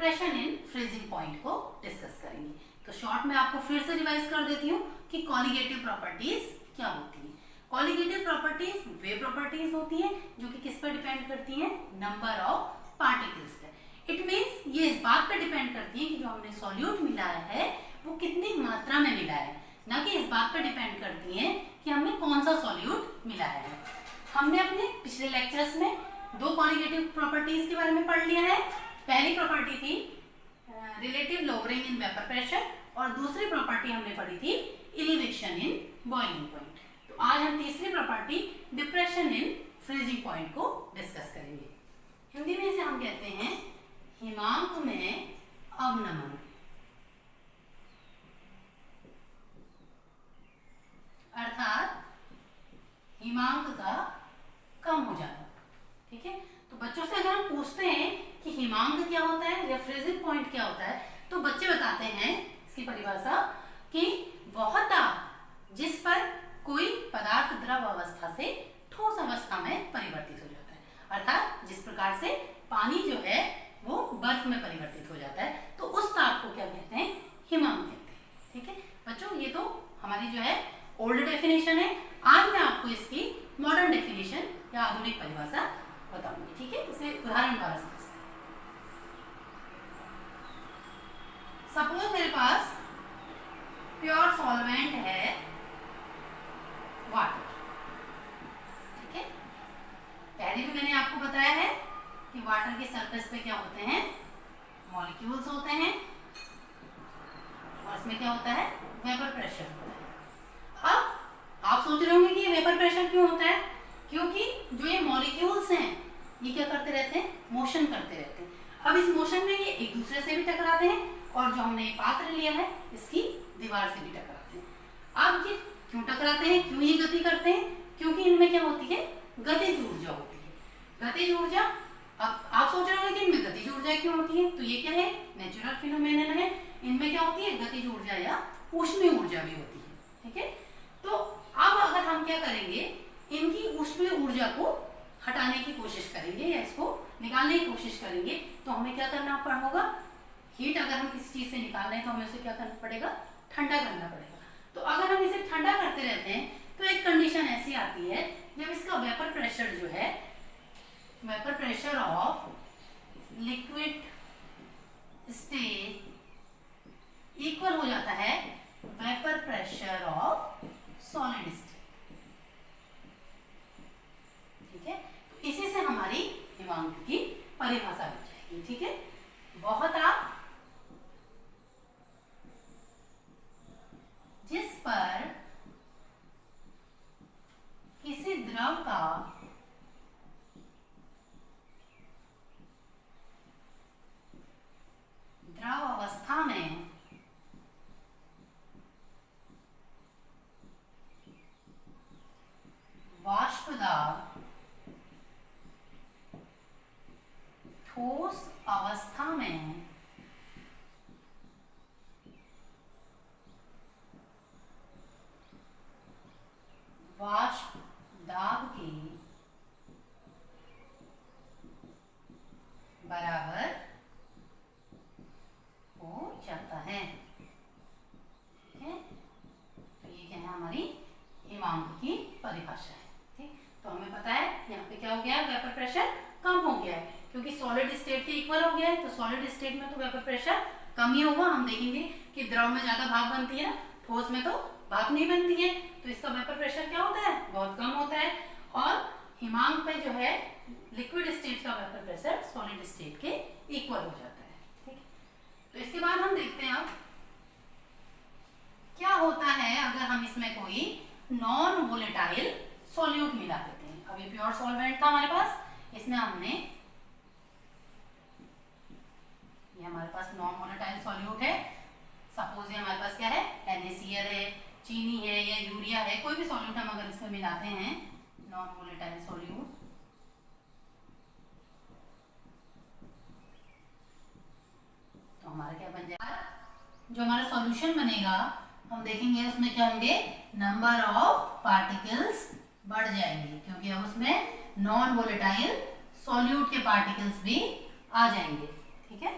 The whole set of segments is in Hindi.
डिप्रेशन इन फ्रीजिंग पॉइंट को डिस्कस करेंगे। तो शॉर्ट में आपको फिर से रिवाइज कर देती हूँ कि कॉलिगेटिव प्रॉपर्टीज क्या होती है। कॉलिगेटिव प्रॉपर्टीज वे प्रॉपर्टीज होती हैं जो कि किस पर डिपेंड करती हैं, नंबर ऑफ पार्टिकल्स पे। इट मींस ये इस बात पे डिपेंड करती है कि जो हमने सॉल्यूट मिलाया है वो कितनी मात्रा में मिला है, ना कि इस बात पे डिपेंड करती है कि हमने कौन सा सॉल्यूट मिलाया है। हमने अपने पिछले लेक्चर्स में दो कॉलिगेटिव प्रॉपर्टीज के बारे में पढ़ लिया है। पहली प्रॉपर्टी थी relative lowering in vapour pressure और दूसरी प्रॉपर्टी हमने पढ़ी थी एलिवेशन इन बॉइलिंग पॉइंट। तो आज हम तीसरी property depression in freezing point को डिस्कस करेंगे। हिंदी में इसे हम कहते हैं हिमांक में अवनमन, अर्थात हिमांक का कम हो जाना। ठीक है, तो बच्चों से अगर हम पूछते हैं कि हिमांक क्या होता है या फ्रीजिंग पॉइंट क्या होता है, तो बच्चे बताते हैं इसकी परिभाषा कि वह ताप जिस पर कोई पदार्थ द्रव अवस्था से ठोस अवस्था में परिवर्तित हो जाता है, अर्थात जिस प्रकार से पानी जो है वो बर्फ में परिवर्तित हो जाता है, तो उस ताप को क्या कहते हैं, हिमांक कहते हैं। ठीक है बच्चों, ये तो हमारी जो है ओल्ड डेफिनेशन है। आज मैं आपको इसकी मॉडर्न डेफिनेशन या आधुनिक परिभाषा बताऊंगी। ठीक है, इसे उदाहरण द्वारा समझते हैं। सपोज मेरे पास प्योर सॉल्वेंट है वाटर। ठीक है, पहले भी मैंने आपको बताया है कि वाटर के सरफेस पे क्या होते हैं, मॉलिक्यूल्स होते हैं और इसमें क्या होता है, वेपर प्रेशर होता है। अब आप सोच रहे होंगे कि ये वेपर प्रेशर क्यों होता है, क्योंकि जो ये मॉलिक्यूल्स हैं ये क्या करते रहते हैं, मोशन करते रहते हैं। अब इस मोशन में ये एक दूसरे से भी टकराते हैं और जो हमने पात्र लिया है इसकी दीवार से भी टकराते हैं। अब ये क्यों टकराते हैं, क्यों ये गति करते हैं, क्योंकि इनमें क्या होती है, गतिज ऊर्जा होती है। गतिज ऊर्जा, अब आप सोच रहे होंगे कि इनमें गतिज ऊर्जा क्यों होती है, तो ये क्या है, नेचुरल फिनोमेनन है। इनमें क्या होती है, गतिज ऊर्जा या ऊष्मीय ऊर्जा भी होती है। ठीक है, तो अब अगर हम क्या करेंगे, इनकी ऊष्मीय ऊर्जा को हटाने की कोशिश करेंगे या इसको निकालने की कोशिश करेंगे, तो हमें क्या करना होगा, हीट अगर हम किसी चीज से निकाल रहे हैं तो हमें उसे क्या करना पड़ेगा, ठंडा करना पड़ेगा। तो अगर हम इसे ठंडा करते रहते हैं तो एक कंडीशन ऐसी आती है जब इसका वेपर प्रेशर जो है, vapour pressure of liquid state equal हो जाता है vapour pressure of solid state. ठीक है, तो इसी से हमारी हिमांक की परिभाषा बन जाएगी। ठीक है, वह ताप जिस पर किसी द्रव का द्रव अवस्था में वाष्प दाब ठोस अवस्था में वाष्प दाब के बराबर हो जाता है। ठीक है, तो ये क्या है, हमारी हिमांक की परिभाषा है। ठीक, तो हमें पता है यहाँ पे क्या हो गया, वेपर प्रेशर कम हो गया है क्योंकि सॉलिड स्टेट के इक्वल हो गया है। तो सॉलिड स्टेट में तो वेपर प्रेशर कम ही होगा। हम देखेंगे कि द्रव में ज्यादा भाप बनती है, ठोस में तो भाप नहीं बनती है, तो इसका वेपर प्रेशर क्या होता है, बहुत कम होता है। और हिमांक पे जो है लिक्विड स्टेट का वेपर प्रेशर सॉलिड स्टेट के इक्वल हो जाता है। ठीक, तो इसके बाद हम देखते हैं अब क्या होता है अगर हम इसमें कोई नॉन वोलेटाइल सॉल्यूट मिला देते हैं। अभी प्योर सॉल्वेंट था हमारे पास, इसमें हमने, ये हमारे पास नॉन वोलेटाइल सॉल्यूट है। सपोज ये हमारे पास क्या है, NaCl है, चीनी है या यूरिया है, कोई भी सॉल्यूट हम अगर इसमें मिलाते हैं, नॉन वोलेटाइल सॉल्यूट, तो हमारा क्या बन जाएगा, जो हमारा सॉल्यूशन बनेगा हम देखेंगे उसमें क्या होंगे, नंबर ऑफ पार्टिकल्स बढ़ जाएंगे क्योंकि अब उसमें नॉन वोलेटाइल सॉल्यूट के पार्टिकल्स भी आ जाएंगे। ठीक है,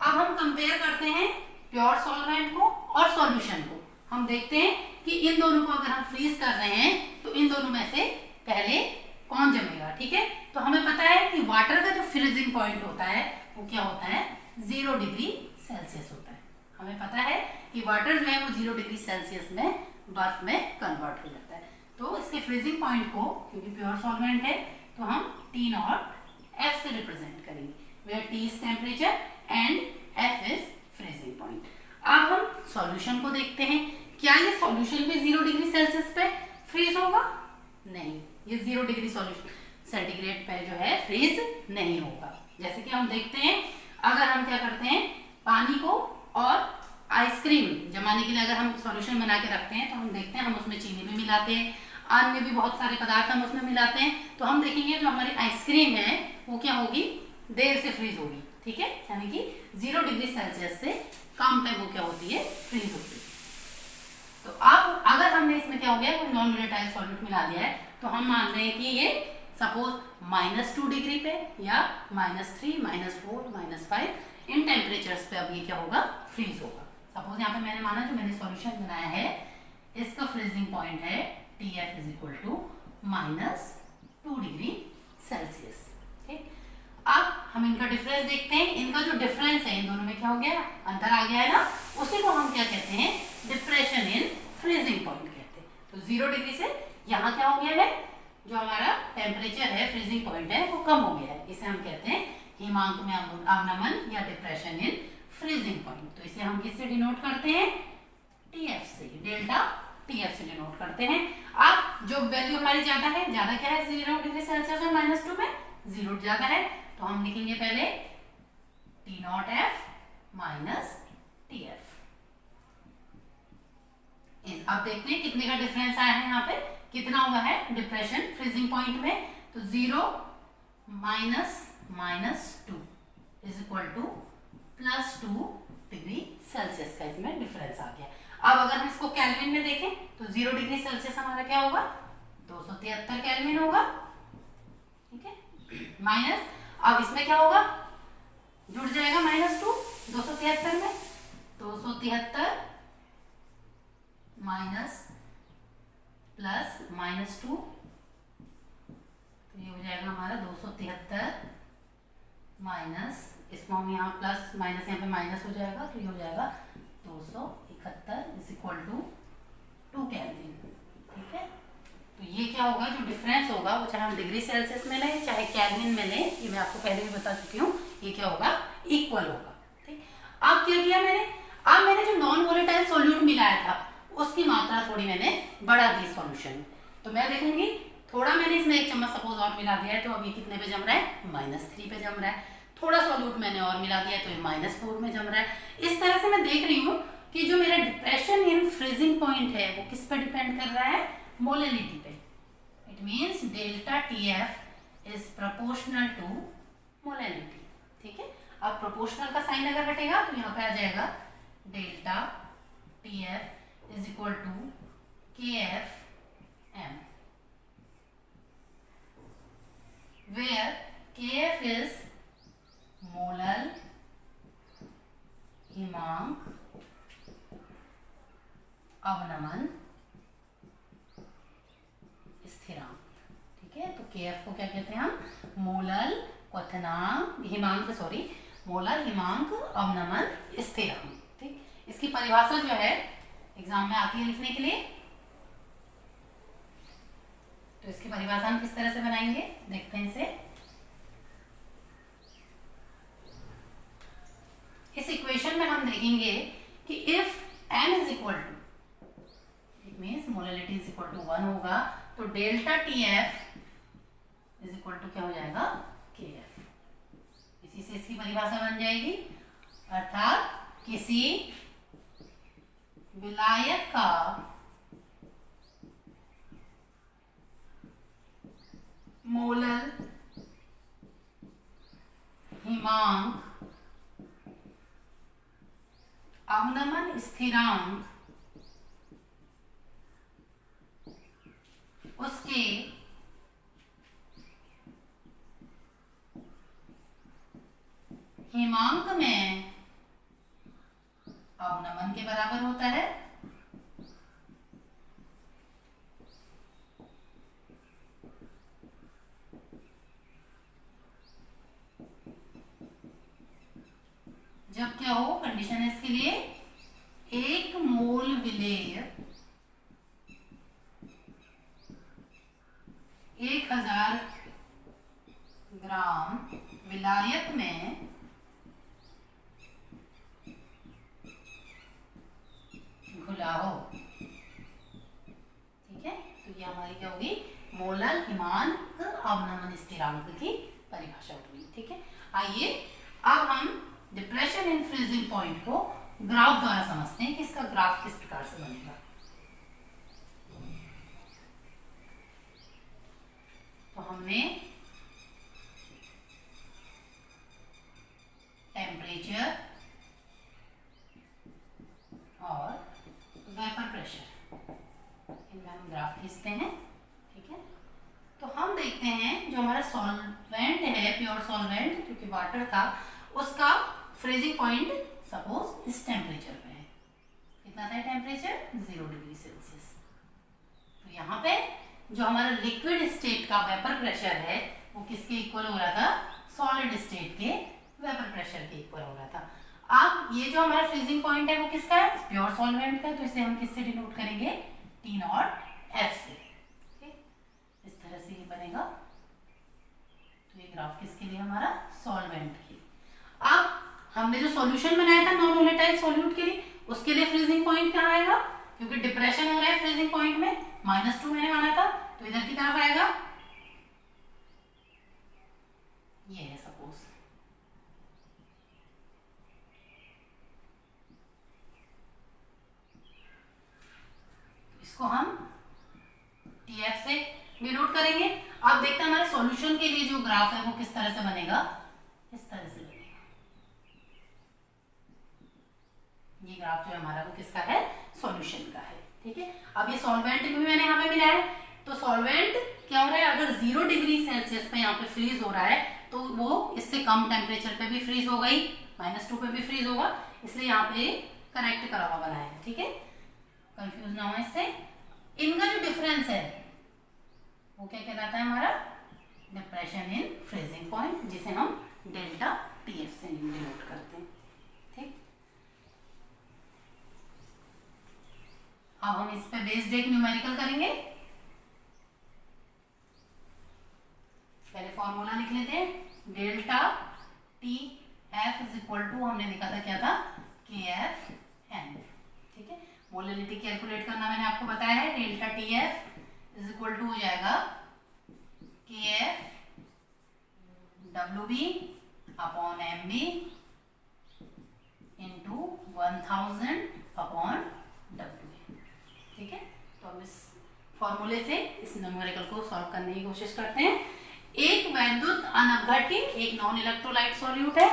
अब हम कंपेयर करते हैं प्योर सॉल्वेंट को और सॉल्यूशन को। हम देखते हैं कि इन दोनों को अगर हम फ्रीज कर रहे हैं तो इन दोनों में से पहले कौन जमेगा। ठीक है, तो हमें पता है कि वाटर का जो फ्रीजिंग पॉइंट होता है वो क्या होता है, 0 डिग्री सेल्सियस होता है। हमें पता है कि वाटर जो है वो 0 डिग्री सेल्सियस में बर्फ में कन्वर्ट हो जाता है। तो इसके फ्रीजिंग पॉइंट को, क्योंकि प्योर सॉल्वेंट है, तो हम T नॉट F से रिप्रेजेंट करेंगे, where T is temperature and F is freezing point. अब हम सॉल्यूशन को देखते हैं, क्या ये सॉल्यूशन भी 0 डिग्री सेल्सियस पे फ्रीज होगा? नहीं, ये 0 डिग्री सॉल्यूशन सेंटीग्रेड पे जो है फ्रीज नहीं होगा। जैसे कि हम देखते हैं, अगर हम क्या करते हैं, पानी को और आइसक्रीम जमाने के लिए अगर हम सॉल्यूशन बना के रखते हैं तो हम देखते हैं हम उसमें चीनी भी मिलाते हैं, अन्य भी बहुत सारे पदार्थ हम उसमें मिलाते हैं, तो हम देखेंगे जो हमारी आइसक्रीम है वो क्या होगी, देर से फ्रीज होगी। ठीक है, यानी कि 0 डिग्री सेल्सियस से कम पे वो क्या होती है, फ्रीज होती है। तो अब अगर हमने इसमें क्या हो गया, कोई नॉन वोलेटाइल सॉल्यूट मिला दिया है, तो हम मान रहे हैं कि ये सपोज -2 डिग्री पे या -3, -4, -5 इन टेम्परेचर्स पे अब ये क्या होगा, फ्रीज होगा। सपोज यहाँ पे मैंने माना जो मैंने सॉल्यूशन बनाया है इसका फ्रीजिंग पॉइंट है TF is equal to -2 degree Celsius. ठीक, अब हम इनका डिफरेंस देखते हैं। इनका जो डिफरेंस है इन दोनों में क्या हो गया, अंतर आ गया है ना, उसी को हम क्या कहते हैं, डिप्रेशन इन फ्रीजिंग पॉइंट कहते हैं। तो 0 डिग्री से यहाँ क्या हो गया है, जो हमारा टेम्परेचर है, फ्रीजिंग पॉइंट है, वो कम हो गया है। इसे हम कहते हैं हिमांक में अवनमन या डिप्रेशन इन फ्रीजिंग पॉइंट। तो इसे हम किससे डिनोट करते हैं, TF से, डेल्टा TF से डिनोट करते हैं। अब जो वैल्यू हमारी ज्यादा है, ज्यादा क्या है 0 डिग्री सेल्सियस और -2 में 0 ज्यादा है, तो हम लिखेंगे पहले T not F minus TF। अब देखते हैं कितने का डिफरेंस आया है, यहाँ पे कितना हुआ है डिप्रेशन फ्रीजिंग पॉइंट में, तो 0 -2 is equal to +2 degree Celsius का इसमें डिफरेंस आ गया। अब अगर हम इसको केल्विन में देखें तो 0 डिग्री सेल्सियस हमारा क्या होगा, 273 केल्विन होगा। ठीक है, माइनस, अब इसमें क्या होगा, जुड़ जाएगा -2 273 में, 273 माइनस प्लस -2, तो ये हो जाएगा हमारा 273 माइनस, इसको हम यहाँ प्लस माइनस यहाँ पे माइनस हो जाएगा, तो ये हो जाएगा 271 इज इक्वल टू 2 केल्विन। ठीक है, तो ये क्या होगा, जो डिफरेंस होगा वो चाहे हम डिग्री सेल्सियस में लें चाहे केल्विन में लें, ये मैं आपको पहले भी बता चुकी हूँ, ये क्या होगा, इक्वल होगा। ठीक, अब क्या किया मैंने, अब मैंने जो नॉन वोलेटाइल सॉल्यूट मिलाया था उसकी मात्रा थोड़ी मैंने बढ़ा दी सॉल्यूशन। तो मैं देखूंगी थोड़ा मैंने इसमें 1 चम्मच सपोज और मिला दिया है, तो अब ये कितने पे जम रहा है, -3 पे जम रहा है। थोड़ा सॉल्यूट मैंने और मिला दिया है तो ये -4 में जम रहा है। इस तरह से मैं देख रही हूँ कि जो मेरा डिप्रेशन इन फ्रीजिंग पॉइंट है वो किस पे डिपेंड कर रहा है, मोलैलिटी पे। It means delta TF is proportional to molality. ठीक है, अब प्रोपोर्शनल का साइन अगर हटेगा तो यहाँ पे आ जाएगा delta TF is equal to KFM, where KF is molal हिमांक अवनमन स्थिरांक। ठीक है, तो KF को क्या कहते हैं हम, मोलल क्वथनांक हिमांक, सॉरी मोलल हिमांक अवनमन स्थिरांक। ठीक, इसकी परिभाषा जो है एग्जाम में आती है लिखने के लिए, तो इसकी परिभाषा हम किस तरह से बनाएंगे, देखते हैं इसे। इस इक्वेशन में हम देखेंगे कि if m is equal to, it means molality is equal to 1 होगा, तो delta TF is equal to क्या हो जाएगा, KF। इसी से इसकी परिभाषा बन जाएगी, अर्थात किसी विलायक का मोलल हिमांक अवनमन स्थिरांक उसके हिमांक में अवनमन के बराबर होता है। जब क्या हो, कंडीशन है इसके लिए, 1 मोल विलेय 1000 ग्राम विलायक में घुला हो। ठीक है, तो ये हमारी क्या होगी, मोलर हिमांक अवनमन स्थिरांक की परिभाषा होगी। ठीक है, आइए अब हम डिप्रेशन इन फ्रीजिंग पॉइंट को ग्राफ द्वारा समझते हैं कि इसका ग्राफ किस प्रकार से बनेगा। तो हमने टेम्परेचर और वेपर प्रेशर, इनका हम ग्राफ खींचते हैं। ठीक है, तो हम देखते हैं जो हमारा सॉल्वेंट है, प्योर सॉल्वेंट क्योंकि वाटर था, उसका फ्रीजिंग पॉइंट सपोज इस टेम्परेचर पे है। कितना था टेम्परेचर, 0 डिग्री सेल्सियस। तो यहाँ पे जो हमारा लिक्विड स्टेट का वेपर प्रेशर है वो किसके इक्वल हो रहा था, सॉलिड स्टेट के वेपर प्रेशर के इक्वल हो रहा था। अब ये जो हमारा फ्रीजिंग पॉइंट है वो किसका है, प्योर सॉल्वेंट का, तो इसे हम किससे डिनोट करेंगे, T नॉट F से। ठीक, इस तरह से ये बनेगा। तो ये ग्राफ किसके लिए, हमारा सॉल्वेंट के लिए। अब हमने जो सॉल्यूशन बनाया था नॉन वोलेटाइल सॉल्यूट के लिए, उसके लिए फ्रीजिंग पॉइंट कहाँ आएगा, क्योंकि डिप्रेशन हो रहा है फ्रीजिंग पॉइंट में, -2 मैंने माना था, तो इधर की तरफ आएगा, ये है सपोज। इसको हम TF से डिनोट करेंगे। अब देखते हैं हमारे सॉल्यूशन के लिए जो ग्राफ है वो किस तरह से बनेगा, इस तरह से बनेगा। ये ग्राफ जो हमारा वो किसका है, सॉल्यूशन का है। ठीक है, अब ये सॉल्वेंट भी मैंने यहाँ पे मिला है, तो सॉल्वेंट क्या हो रहा है, अगर 0 डिग्री सेल्सियस पे यहाँ पे फ्रीज हो रहा है तो वो इससे कम टेम्परेचर पे भी फ्रीज हो गई, -2 पे भी फ्रीज होगा, इसलिए यहाँ पे कनेक्ट करा हुआ बना है। ठीक है, कंफ्यूज ना हो इससे। इनका जो डिफरेंस है वो क्या कहलाता है, हमारा डिप्रेशन इन फ्रीजिंग पॉइंट, जिसे हम डेल्टा TF से डिनोट करते हैं। ठीक, अब हम इस पे बेस्ड एक न्यूमेरिकल करेंगे। पहले फॉर्मूला लिख लेते हैं, delta TF is equal to, हमने देखा था क्या था, KFN। ठीक है, मोलरिटी कैलकुलेट करना मैंने आपको बताया है, delta TF is equal to हो जाएगा KF WB upon MB into 1000 upon WA। ठीक है, तो अब इस फॉर्मूले से इस न्यूमेरिकल को सॉल्व करने की कोशिश करते हैं। एक वैद्युत अनअपघट्य, एक नॉन इलेक्ट्रोलाइट सॉल्यूट है,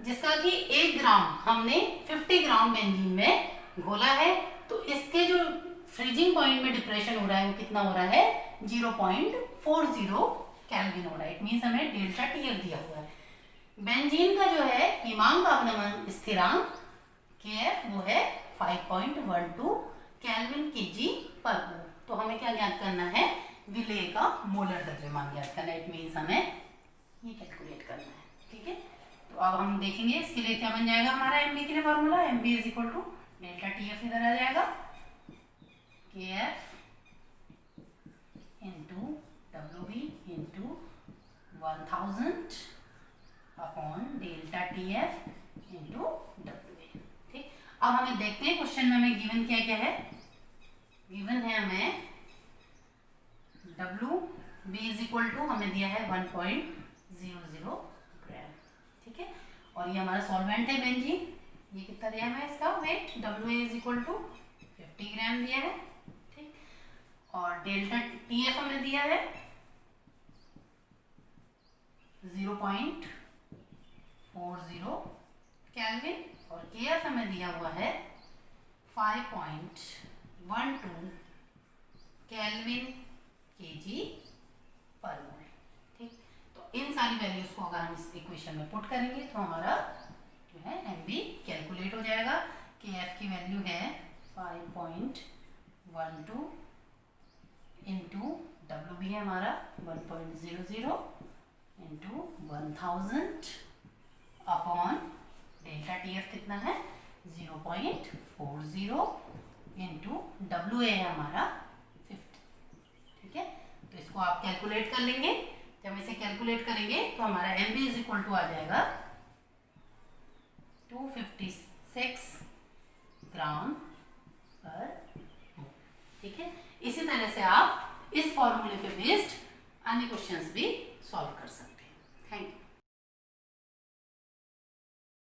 जिसका कि 1 ग्राम हमने 50 ग्राम बेंजीन में घोला है, तो इसके जो फ्रीजिंग पॉइंट में डिप्रेशन हो रहा है वो कितना हो रहा है, 0.40 केल्विन हो रहा है। इट मींस हमें डेल्टा TF दिया हुआ है। बेंजीन का जो है हिमांक अवनमन स्थिरांक KF वो है 5.12 केल्विन kg पर मोल। तो हमें क्या ज्ञात करना है, विलेय का मोलर द्रव्यमान ज्ञात करना है। इट मींस हमें ये कैलकुलेट करना है। ठीक है, तो अब हम देखेंगे इसके लिए क्या बन जाएगा हमारा MB के लिए formula, MB is equal to delta TF इधर आ जाएगा, KF into WB into 1000 upon delta TF into WA। ठीक, अब हमें देखते हैं क्वेश्चन में हमें गिवन क्या क्या है। गिवन है हमें WB इज इक्वल टू, हमें दिया है 1.00 ग्राम। ठीक है, और ये हमारा सॉल्वेंट है बेंजीन, ये कितना दिया है इसका weight, WA is equal to 50 gram दिया है। ठीक, और डेल्टा TF हमें दिया है 0.40 केल्विन, और KF हमें दिया हुआ है 5.12 केल्विन kg पर मोल। ठीक, तो इन सारी वैल्यूज को अगर हम इस इक्वेशन में पुट करेंगे तो हमारा जो है MB कैलकुलेट हो जाएगा। के एफ की वैल्यू है 5.12 इंटू डब्ल्यू भी है हमारा 1.00 into 1000 upon delta T F कितना है 0.40 इंटू डब्ल्यू है हमारा 50। ठीक है, तो इसको आप कैलकुलेट कर लेंगे। जब इसे कैलकुलेट करेंगे तो हमारा M B is equal to आ जाएगा 256 ग्राम पर मोल। ठीक है, इसी तरह से आप इस फॉर्मूले पे बेस्ड अन्य क्वेश्चंस भी सॉल्व कर सकते हैं।